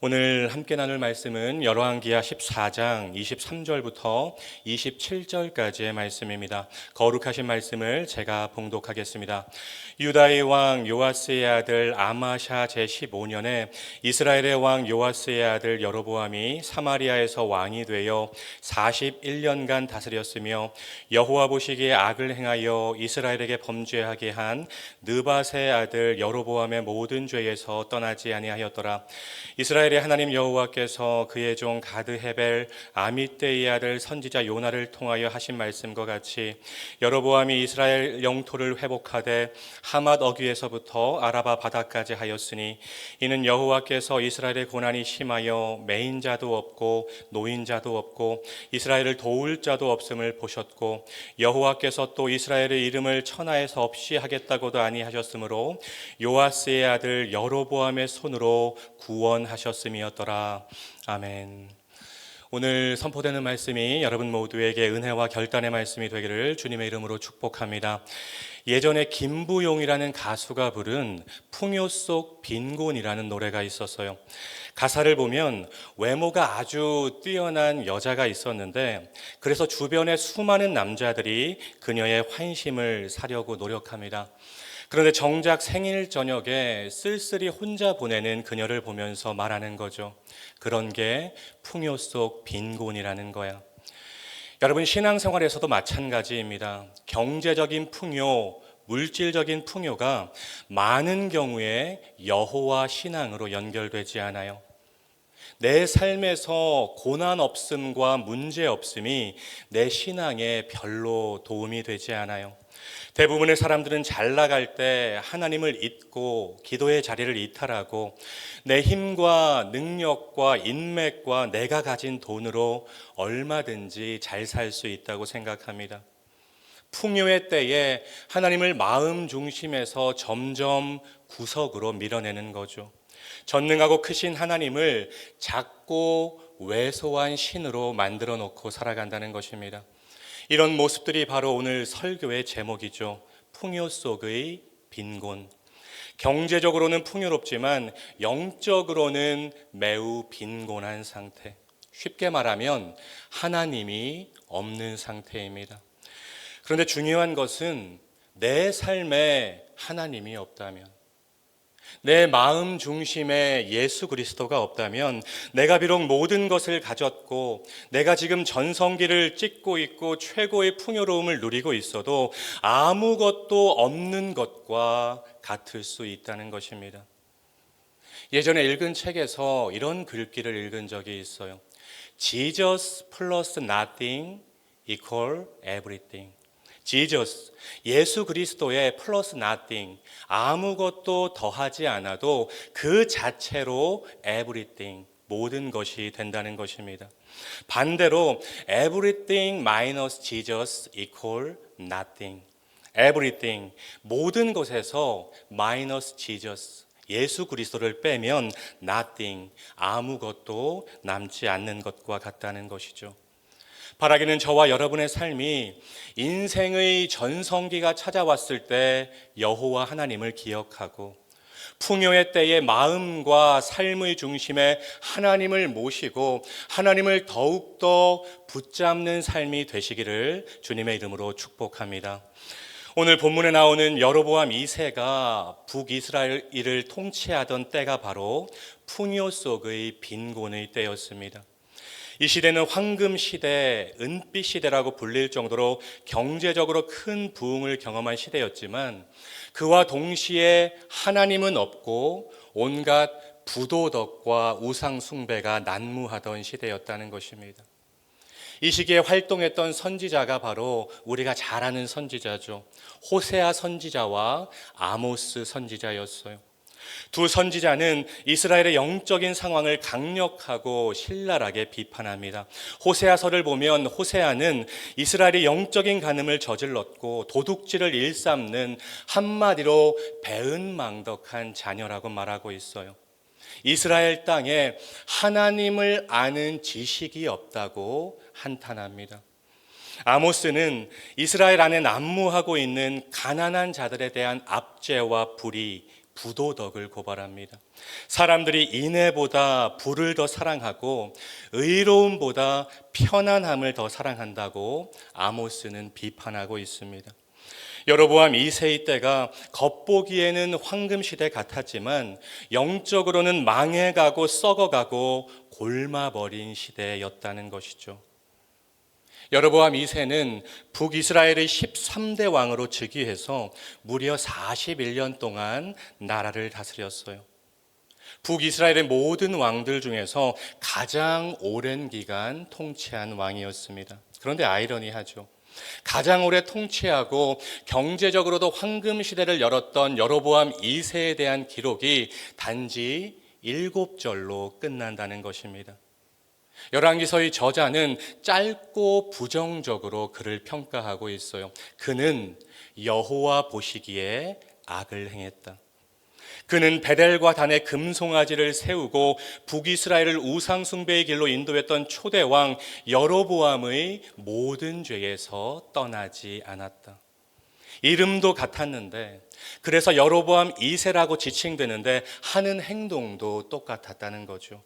오늘 함께 나눌 말씀은 열왕기하 14장 23절부터 27절까지의 말씀입니다. 거룩하신 말씀을 제가 봉독하겠습니다. 유다의 왕 요아스의 아들 아마샤 제15년에 이스라엘의 왕 요아스의 아들 여로보암이 사마리아에서 왕이 되어 41년간 다스렸으며 여호와 보시기에 악을 행하여 이스라엘에게 범죄하게 한 느밧의 아들 여로보암의 모든 죄에서 떠나지 아니하였더라. 이스라엘의 하나님 여호와께서 그의 종 가드 헤벨 아미떼의 아들 선지자 요나를 통하여 하신 말씀과 같이 여로보암이 이스라엘 영토를 회복하되 하맛 어귀에서부터 아라바 바다까지 하였으니 이는 여호와께서 이스라엘의 고난이 심하여 매인자도 없고 노인자도 없고 이스라엘을 도울 자도 없음을 보셨고 여호와께서 또 이스라엘의 이름을 천하에서 없이 하겠다고도 아니하셨으므로 요아스의 아들 여로보암의 손으로 구원하셨음이었더라. 아멘. 오늘 선포되는 말씀이 여러분 모두에게 은혜와 결단의 말씀이 되기를 주님의 이름으로 축복합니다. 예전에 김부용이라는 가수가 부른 풍요 속 빈곤이라는 노래가 있었어요. 가사를 보면 외모가 아주 뛰어난 여자가 있었는데 그래서 주변의 수많은 남자들이 그녀의 환심을 사려고 노력합니다. 그런데 정작 생일 저녁에 쓸쓸히 혼자 보내는 그녀를 보면서 말하는 거죠. 그런 게 풍요 속 빈곤이라는 거야. 여러분, 신앙생활에서도 마찬가지입니다. 경제적인 풍요, 물질적인 풍요가 많은 경우에 여호와 신앙으로 연결되지 않아요. 내 삶에서 고난 없음과 문제 없음이 내 신앙에 별로 도움이 되지 않아요. 대부분의 사람들은 잘 나갈 때 하나님을 잊고 기도의 자리를 이탈하고 내 힘과 능력과 인맥과 내가 가진 돈으로 얼마든지 잘 살 수 있다고 생각합니다. 풍요의 때에 하나님을 마음 중심에서 점점 구석으로 밀어내는 거죠. 전능하고 크신 하나님을 작고 왜소한 신으로 만들어 놓고 살아간다는 것입니다. 이런 모습들이 바로 오늘 설교의 제목이죠. 풍요 속의 빈곤. 경제적으로는 풍요롭지만 영적으로는 매우 빈곤한 상태. 쉽게 말하면 하나님이 없는 상태입니다. 그런데 중요한 것은 내 삶에 하나님이 없다면, 내 마음 중심에 예수 그리스도가 없다면 내가 비록 모든 것을 가졌고 내가 지금 전성기를 찍고 있고 최고의 풍요로움을 누리고 있어도 아무것도 없는 것과 같을 수 있다는 것입니다. 예전에 읽은 책에서 이런 글귀를 읽은 적이 있어요. Jesus plus nothing equal everything. Jesus, 예수 그리스도의 플러스 nothing, 아무것도 더하지 않아도 그 자체로 everything, 모든 것이 된다는 것입니다. 반대로 everything minus Jesus equal nothing. everything, 모든 것에서 minus Jesus, 예수 그리스도를 빼면 nothing, 아무것도 남지 않는 것과 같다는 것이죠. 바라기는 저와 여러분의 삶이 인생의 전성기가 찾아왔을 때 여호와 하나님을 기억하고 풍요의 때에 마음과 삶의 중심에 하나님을 모시고 하나님을 더욱더 붙잡는 삶이 되시기를 주님의 이름으로 축복합니다. 오늘 본문에 나오는 여로보암 2세가 북이스라엘을 통치하던 때가 바로 풍요 속의 빈곤의 때였습니다. 이 시대는 황금 시대, 은빛 시대라고 불릴 정도로 경제적으로 큰 부흥을 경험한 시대였지만 그와 동시에 하나님은 없고 온갖 부도덕과 우상 숭배가 난무하던 시대였다는 것입니다. 이 시기에 활동했던 선지자가 바로 우리가 잘 아는 선지자죠. 호세아 선지자와 아모스 선지자였어요. 두 선지자는 이스라엘의 영적인 상황을 강력하고 신랄하게 비판합니다. 호세아서를 보면 호세아는 이스라엘의 영적인 간음을 저질렀고 도둑질을 일삼는 한마디로 배은망덕한 자녀라고 말하고 있어요. 이스라엘 땅에 하나님을 아는 지식이 없다고 한탄합니다. 아모스는 이스라엘 안에 난무하고 있는 가난한 자들에 대한 압제와 불의, 부도덕을 고발합니다. 사람들이 인애보다 부를 더 사랑하고 의로움보다 편안함을 더 사랑한다고 아모스는 비판하고 있습니다. 여로보암 2세의 때가 겉보기에는 황금시대 같았지만 영적으로는 망해가고 썩어가고 골마버린 시대였다는 것이죠. 여로보암 2세는 북이스라엘의 13대 왕으로 즉위해서 무려 41년 동안 나라를 다스렸어요. 북이스라엘의 모든 왕들 중에서 가장 오랜 기간 통치한 왕이었습니다. 그런데 아이러니하죠. 가장 오래 통치하고 경제적으로도 황금 시대를 열었던 여로보암 2세에 대한 기록이 단지 7절로 끝난다는 것입니다. 열왕기서의 저자는 짧고 부정적으로 그를 평가하고 있어요. 그는 여호와 보시기에 악을 행했다. 그는 베델과 단의 금송아지를 세우고 북이스라엘을 우상 숭배의 길로 인도했던 초대왕 여로보암의 모든 죄에서 떠나지 않았다. 이름도 같았는데, 그래서 여로보암 2세라고 지칭되는데 하는 행동도 똑같았다는 거죠.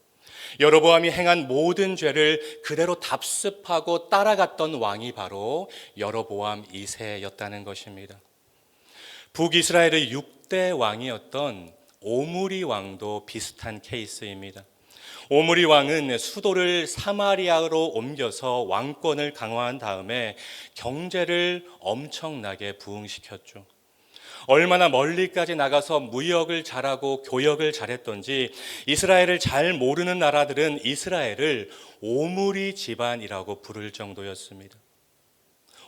여로보암이 행한 모든 죄를 그대로 답습하고 따라갔던 왕이 바로 여로보암 2세였다는 것입니다. 북이스라엘의 6대 왕이었던 오므리 왕도 비슷한 케이스입니다. 오므리 왕은 수도를 사마리아로 옮겨서 왕권을 강화한 다음에 경제를 엄청나게 부흥시켰죠. 얼마나 멀리까지 나가서 무역을 잘하고 교역을 잘했던지 이스라엘을 잘 모르는 나라들은 이스라엘을 오므리 집안이라고 부를 정도였습니다.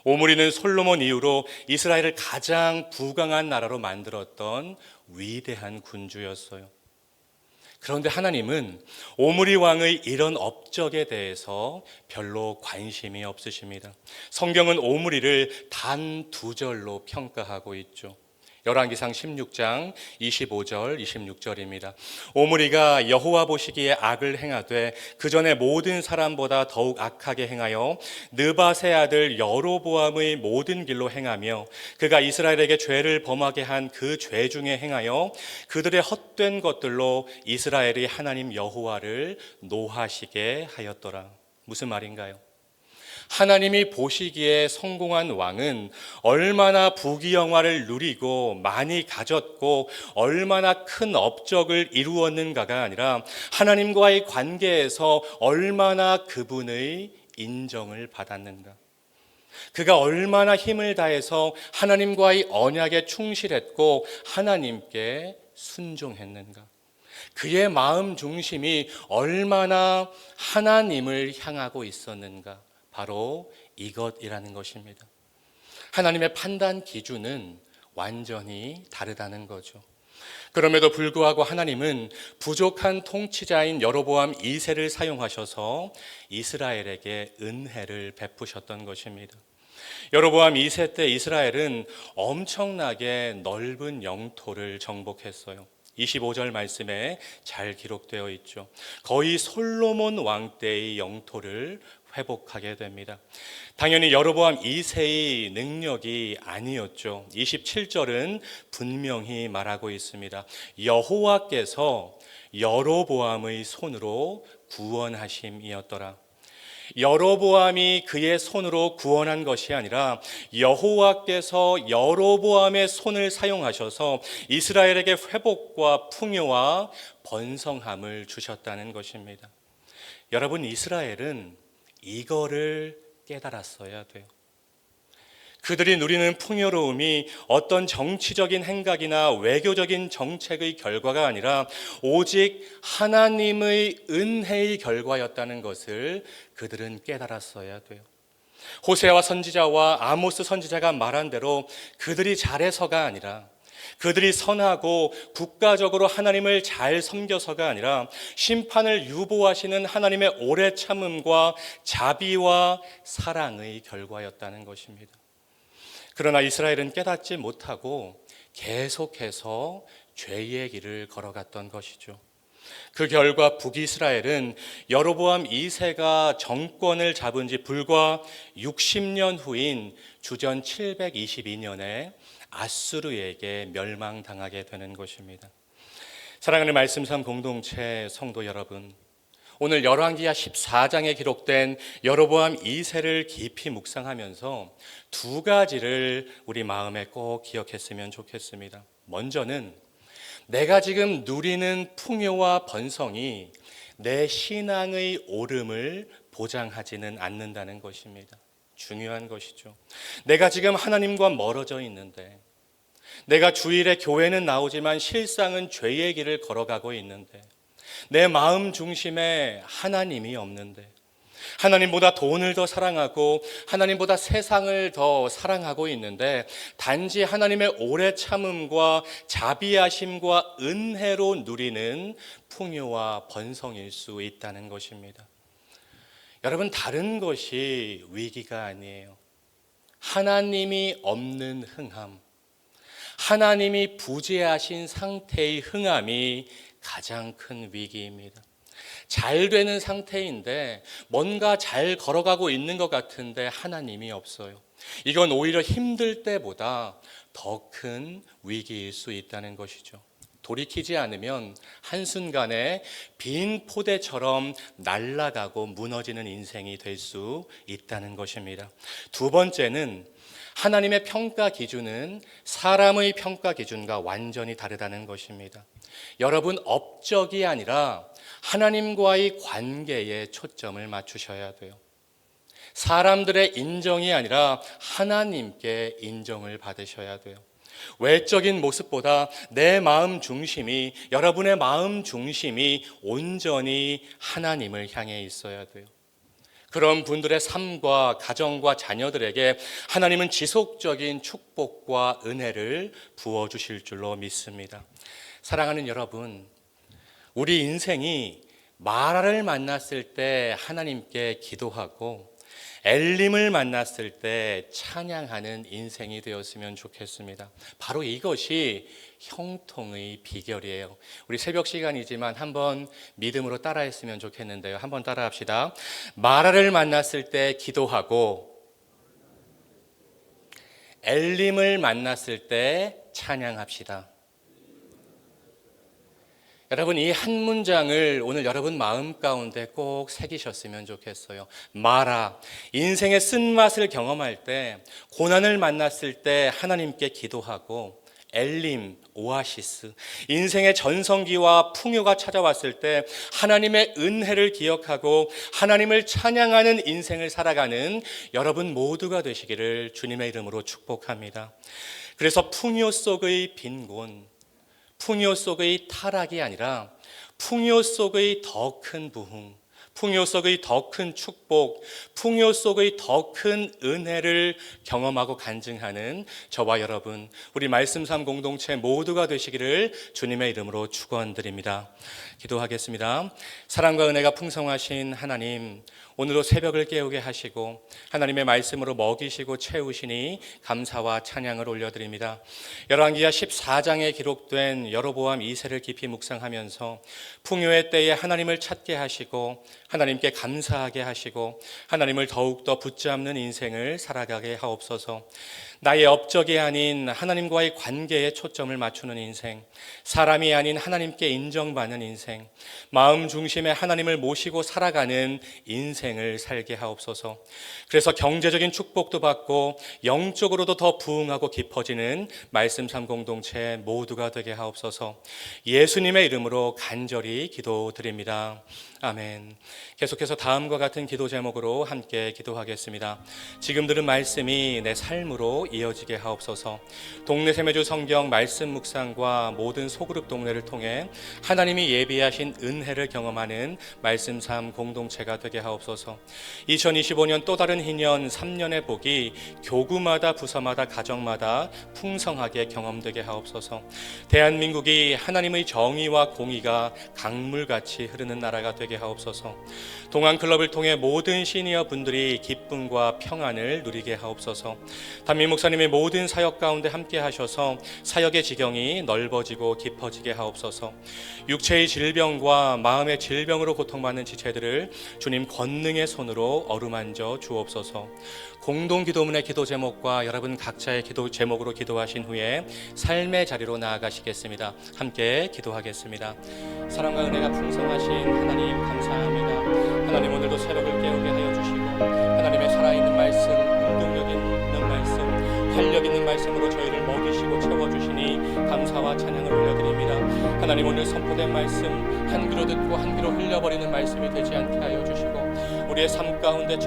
오므리는 솔로몬 이후로 이스라엘을 가장 부강한 나라로 만들었던 위대한 군주였어요. 그런데 하나님은 오므리 왕의 이런 업적에 대해서 별로 관심이 없으십니다. 성경은 오므리를 단 2절로 평가하고 있죠. 열왕기상 16장 25절 26절입니다. 오므리가 여호와 보시기에 악을 행하되 그 전에 모든 사람보다 더욱 악하게 행하여 느밧의 아들 여로보암의 모든 길로 행하며 그가 이스라엘에게 죄를 범하게 한 그 죄 중에 행하여 그들의 헛된 것들로 이스라엘의 하나님 여호와를 노하시게 하였더라. 무슨 말인가요? 하나님이 보시기에 성공한 왕은 얼마나 부귀영화를 누리고 많이 가졌고 얼마나 큰 업적을 이루었는가가 아니라 하나님과의 관계에서 얼마나 그분의 인정을 받았는가, 그가 얼마나 힘을 다해서 하나님과의 언약에 충실했고 하나님께 순종했는가, 그의 마음 중심이 얼마나 하나님을 향하고 있었는가, 바로 이것이라는 것입니다. 하나님의 판단 기준은 완전히 다르다는 거죠. 그럼에도 불구하고 하나님은 부족한 통치자인 여로보암 2세를 사용하셔서 이스라엘에게 은혜를 베푸셨던 것입니다. 여로보암 2세 때 이스라엘은 엄청나게 넓은 영토를 정복했어요. 25절 말씀에 잘 기록되어 있죠. 거의 솔로몬 왕 때의 영토를 회복하게 됩니다. 당연히 여로보암 2세의 능력이 아니었죠. 27절은 분명히 말하고 있습니다. 여호와께서 여로보암의 손으로 구원하심이었더라. 여로보암이 그의 손으로 구원한 것이 아니라 여호와께서 여로보암의 손을 사용하셔서 이스라엘에게 회복과 풍요와 번성함을 주셨다는 것입니다. 여러분, 이스라엘은 이거를 깨달았어야 돼요. 그들이 누리는 풍요로움이 어떤 정치적인 행각이나 외교적인 정책의 결과가 아니라 오직 하나님의 은혜의 결과였다는 것을 그들은 깨달았어야 돼요. 호세아 선지자와 아모스 선지자가 말한 대로 그들이 잘해서가 아니라, 그들이 선하고 국가적으로 하나님을 잘 섬겨서가 아니라 심판을 유보하시는 하나님의 오래 참음과 자비와 사랑의 결과였다는 것입니다. 그러나 이스라엘은 깨닫지 못하고 계속해서 죄의 길을 걸어갔던 것이죠. 그 결과 북이스라엘은 여로보암 2세가 정권을 잡은 지 불과 60년 후인 주전 722년에 아수르에게 멸망당하게 되는 것입니다. 사랑하는 말씀 삶 공동체 성도 여러분, 오늘 열왕기하 14장에 기록된 여로보암 2세를 깊이 묵상하면서 두 가지를 우리 마음에 꼭 기억했으면 좋겠습니다. 먼저는 내가 지금 누리는 풍요와 번성이 내 신앙의 오름을 보장하지는 않는다는 것입니다. 중요한 것이죠. 내가 지금 하나님과 멀어져 있는데, 내가 주일에 교회는 나오지만 실상은 죄의 길을 걸어가고 있는데, 내 마음 중심에 하나님이 없는데, 하나님보다 돈을 더 사랑하고 하나님보다 세상을 더 사랑하고 있는데, 단지 하나님의 오래 참음과 자비하심과 은혜로 누리는 풍요와 번성일 수 있다는 것입니다. 여러분, 다른 것이 위기가 아니에요. 하나님이 없는 흥함, 하나님이 부재하신 상태의 흥함이 가장 큰 위기입니다. 잘 되는 상태인데 뭔가 잘 걸어가고 있는 것 같은데 하나님이 없어요. 이건 오히려 힘들 때보다 더 큰 위기일 수 있다는 것이죠. 돌이키지 않으면 한순간에 빈 포대처럼 날아가고 무너지는 인생이 될 수 있다는 것입니다. 두 번째는 하나님의 평가 기준은 사람의 평가 기준과 완전히 다르다는 것입니다. 여러분, 업적이 아니라 하나님과의 관계에 초점을 맞추셔야 돼요. 사람들의 인정이 아니라 하나님께 인정을 받으셔야 돼요. 외적인 모습보다 내 마음 중심이, 여러분의 마음 중심이 온전히 하나님을 향해 있어야 돼요. 그런 분들의 삶과 가정과 자녀들에게 하나님은 지속적인 축복과 은혜를 부어주실 줄로 믿습니다. 사랑하는 여러분, 우리 인생이 마라를 만났을 때 하나님께 기도하고 엘림을 만났을 때 찬양하는 인생이 되었으면 좋겠습니다. 바로 이것이 형통의 비결이에요. 우리 새벽 시간이지만 한번 믿음으로 따라했으면 좋겠는데요. 한번 따라합시다. 마라를 만났을 때 기도하고 엘림을 만났을 때 찬양합시다. 여러분, 이 한 문장을 오늘 여러분 마음 가운데 꼭 새기셨으면 좋겠어요. 마라, 인생의 쓴맛을 경험할 때, 고난을 만났을 때 하나님께 기도하고, 엘림, 오아시스, 인생의 전성기와 풍요가 찾아왔을 때 하나님의 은혜를 기억하고 하나님을 찬양하는 인생을 살아가는 여러분 모두가 되시기를 주님의 이름으로 축복합니다. 그래서 풍요 속의 빈곤, 풍요 속의 타락이 아니라 풍요 속의 더 큰 부흥, 풍요 속의 더 큰 축복, 풍요 속의 더 큰 은혜를 경험하고 간증하는 저와 여러분, 우리 말씀 삶 공동체 모두가 되시기를 주님의 이름으로 축원드립니다. 기도하겠습니다. 사랑과 은혜가 풍성하신 하나님, 오늘도 새벽을 깨우게 하시고 하나님의 말씀으로 먹이시고 채우시니 감사와 찬양을 올려드립니다. 열왕기하 14장에 기록된 여로보암 2세를 깊이 묵상하면서 풍요의 때에 하나님을 찾게 하시고 하나님께 감사하게 하시고 하나님을 더욱더 붙잡는 인생을 살아가게 하옵소서. 나의 업적이 아닌 하나님과의 관계에 초점을 맞추는 인생, 사람이 아닌 하나님께 인정받는 인생, 마음 중심에 하나님을 모시고 살아가는 인생을 살게 하옵소서. 그래서 경제적인 축복도 받고 영적으로도 더 부흥하고 깊어지는 말씀 삶 공동체 모두가 되게 하옵소서. 예수님의 이름으로 간절히 기도드립니다. 아멘. 계속해서 다음과 같은 기도 제목으로 함께 기도하겠습니다. 지금 들은 말씀이 내 삶으로 이어지게 하옵소서. 동네 세매주 성경 말씀 묵상과 모든 소그룹 동네를 통해 하나님이 예비하신 은혜를 경험하는 말씀 삶 공동체가 되게 하옵소서. 2025년 또 다른 희년 3년의 복이 교구마다 부서마다 가정마다 풍성하게 경험되게 하옵소서. 대한민국이 하나님의 정의와 공의가 강물같이 흐르는 나라가 되게 하옵소서. 하옵소서. 동안클럽을 통해 모든 시니어 분들이 기쁨과 평안을 누리게 하옵소서. 담임 목사님의 모든 사역 가운데 함께 하셔서 사역의 지경이 넓어지고 깊어지게 하옵소서. 육체의 질병과 마음의 질병으로 고통받는 지체들을 주님 권능의 손으로 어루만져 주옵소서. 공동 기도문의 기도 제목과 여러분 각자의 기도 제목으로 기도하신 후에 삶의 자리로 나아가시겠습니다. 함께 기도하겠습니다. 사랑과 은혜가 풍성하신 하나님 감사합니다. 하나님 오늘도 새벽을 깨우게 하여 주시고 하나님의 살아있는 말씀, 운동력 있는 말씀, 활력 있는 말씀으로 저희를 먹이시고 채워주시니 감사와 찬양을 올려드립니다. 하나님 오늘 선포된 말씀 한 귀로 듣고 한 귀로 흘려버리는 말씀이 되지 않게 하여 주시고 우리의 삶 가운데